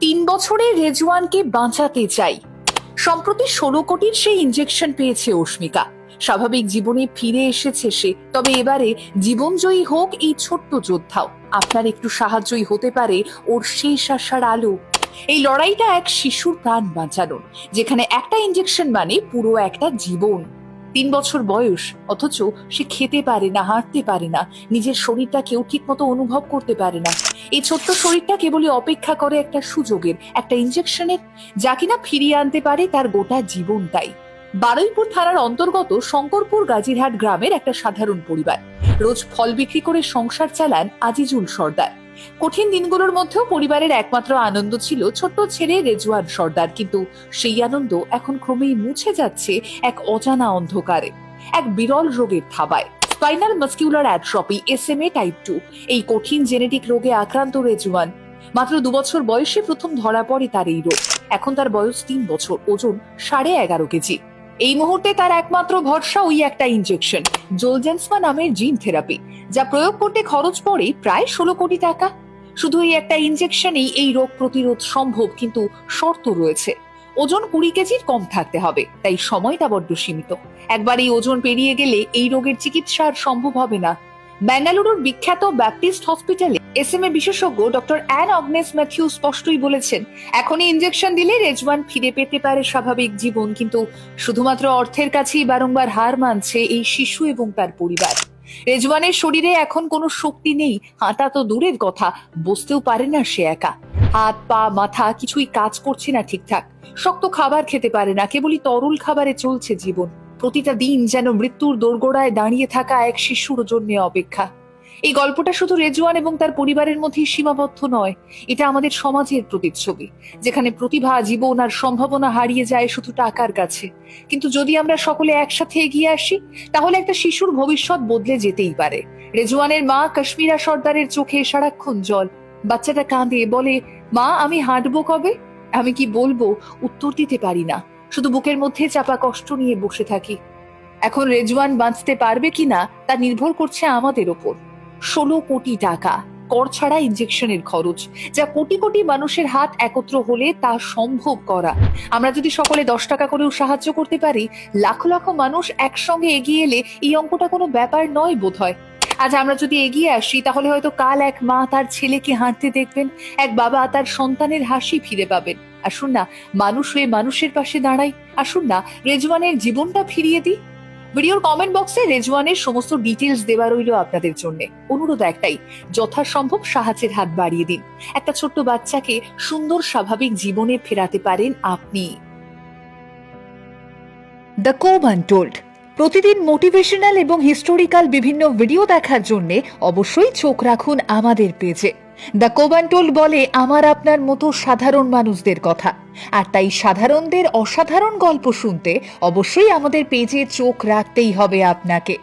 3 বছরে রেজওয়ানকে বাঁচাতে চাই। সম্প্রতি 16 কোটির সেই ইনজেকশন পেয়েছে অস্মিকা। স্বাভাবিক জীবনে ফিরে এসেছে সে। তবে এবারে জীবনজয়ী হোক এই ছোট্ট যোদ্ধাও। আপনার একটু সাহায্যই হতে পারে ওর শেষ আশার আলো। এই লড়াইটা এক শিশুর প্রাণ বাঁচানোর, যেখানে একটা ইনজেকশন মানে পুরো একটা জীবন। 3 বছর বয়স, অথচ সে খেতে পারে না, হাঁটতে পারে না, নিজের শরীরটাকেও ঠিক মতো অনুভব করতে পারে না। এই ছোট্ট শরীরটা কেবলই অপেক্ষা করে একটা সুযোগের, একটা ইনজেকশনের, যা কিনা ফিরিয়ে আনতে পারে তার গোটা জীবনটাই। বারুইপুর থানার অন্তর্গত শঙ্করপুর গাজীরহাট গ্রামের একটা সাধারণ পরিবার। রোজ ফল বিক্রি করে সংসার চালান আজিজুল সর্দার। কঠিন দিনগুলোর মধ্যেও পরিবারের একমাত্র আনন্দ ছিল ছোট্ট ছেলে রেজওয়ান সর্দার। কিন্তু সেই আনন্দ এখন ক্রমেই মুছে যাচ্ছে এক অজানা অন্ধকারে, এক বিরল রোগের থাবায়। Spinal muscular atrophy SMA type 2 এই কঠিন জেনেটিক রোগে আক্রান্ত রেজওয়ান। মাত্র 2 বছর বয়সে প্রথম ধরা পড়ে তার এই রোগ। এখন তার বয়স 3 বছর, ওজন 11.5 কেজি। এই মুহূর্তে তার একমাত্র ভরসা ওই একটা ইনজেকশন, জোলজেন্সমা নামের জিন থেরাপি, যা প্রয়োগ করতে খরচ পড়ে প্রায় 16 কোটি টাকা। শুধু এই একটা ইনজেকশনেই এই রোগ প্রতিরোধ সম্ভব, কিন্তু শর্ত রয়েছে। ওজন 20 কেজির কম থাকতে হবে, তাই সময়টা বড্ড সীমিত। একবার এই ওজন পেরিয়ে গেলে এই রোগের চিকিৎসা আর সম্ভব হবে না। বেঙ্গালুরুর বিখ্যাত ব্যাপটিস্ট হসপিটালে SMA বিশেষজ্ঞ ডক্টর অ্যান অগনেস ম্যাথিউ স্পষ্টই বলেছেন, এখনই ইনজেকশন দিলে রেজওয়ান ফিরে পেতে পারে স্বাভাবিক জীবন। কিন্তু শুধুমাত্র অর্থের কাছেই বারংবার হার মানছে এই শিশু এবং তার পরিবার। রেজওয়ানের শরীরে এখন কোনো শক্তি নেই, হাঁটা তো দূরের কথা, বসতেও পারে না সে একা। হাত পা মাথা কিছুই কাজ করছে না ঠিকঠাক। শক্ত খাবার খেতে পারে না, কেবলই তরল খাবারে চলছে জীবন। প্রতিটা দিন যেন মৃত্যুর দোরগোড়ায় দাঁড়িয়ে থাকা এক শিশুর জন্য অপেক্ষা। এই গল্পটা শুধু রেজওয়ান এবং তার পরিবারের মধ্যেই সীমাবদ্ধ নয়, এটা আমাদের সমাজের প্রতিচ্ছবি, যেখানে প্রতিভা, জীবন আর সম্ভাবনা হারিয়ে যায় শুধু টাকার কাছে। কিন্তু যদি আমরা সকলে একসাথে এগিয়ে আসি, তাহলে একটা শিশুর ভবিষ্যৎ বদলে যেতেই পারে। রেজওয়ানের মা কাশ্মীরা সর্দারের চোখে সারাক্ষণ জল। বাচ্চাটা কাঁদে, বলে, মা আমি হাঁটবো কবে? আমি কি বলবো উত্তর দিতে পারি না, শুধু বুকের মধ্যে চাপা কষ্ট নিয়ে বসে থাকি। এখন রেজওয়ান বাঁচতে পারবে কিনা তা নির্ভর করছে আমাদের ওপর। 16 কোটি টাকা, কর ছাড়া ইনজেকশনের খরচ, যা কোটি কোটি মানুষের হাত একত্র হলে তা সম্ভব করা। আমরা যদি সকলে 10 টাকা করেও সাহায্য করতে পারি, লাখো লাখো মানুষ একসঙ্গে এগিয়ে এলে এই অঙ্কটা কোনো ব্যাপার নয় বোধ হয়। আজ আমরা যদি এগিয়ে আসি, তাহলে হয়তো কাল এক মা তার ছেলেকে হাঁটতে দেখবেন, এক বাবা তার সন্তানের হাসি ফিরে পাবেন। আসুন না মানুষ হয়ে মানুষের পাশে দাঁড়াই, আসুন না রেজওয়ানের জীবনটা ফিরিয়ে দিই। ভিডিওর কমেন্ট বক্সে রেজওয়ানের সমস্ত ডিটেলস দেওয়া রইল আপনাদের জন্য। অনুরোধ একটাই, যথাসম্ভব সাহায্যের হাত বাড়িয়ে দিন। একটা ছোট্ট বাচ্চাকে সুন্দর স্বাভাবিক জীবনে ফেরাতে পারেন আপনি। দ্য কোব আনটোল্ড। প্রতিদিন মোটিভেশনাল এবং হিস্টোরিক্যাল বিভিন্ন ভিডিও দেখার জন্য অবশ্যই চোখ রাখুন আমাদের পেজে। দ্য কোব আনটোল্ড বলে আমার আপনার মতো সাধারণ মানুষদের কথা, আর তাই সাধারণদের অসাধারণ গল্প শুনতে অবশ্যই আমাদের পেজে চোখ রাখতেই হবে আপনাকে।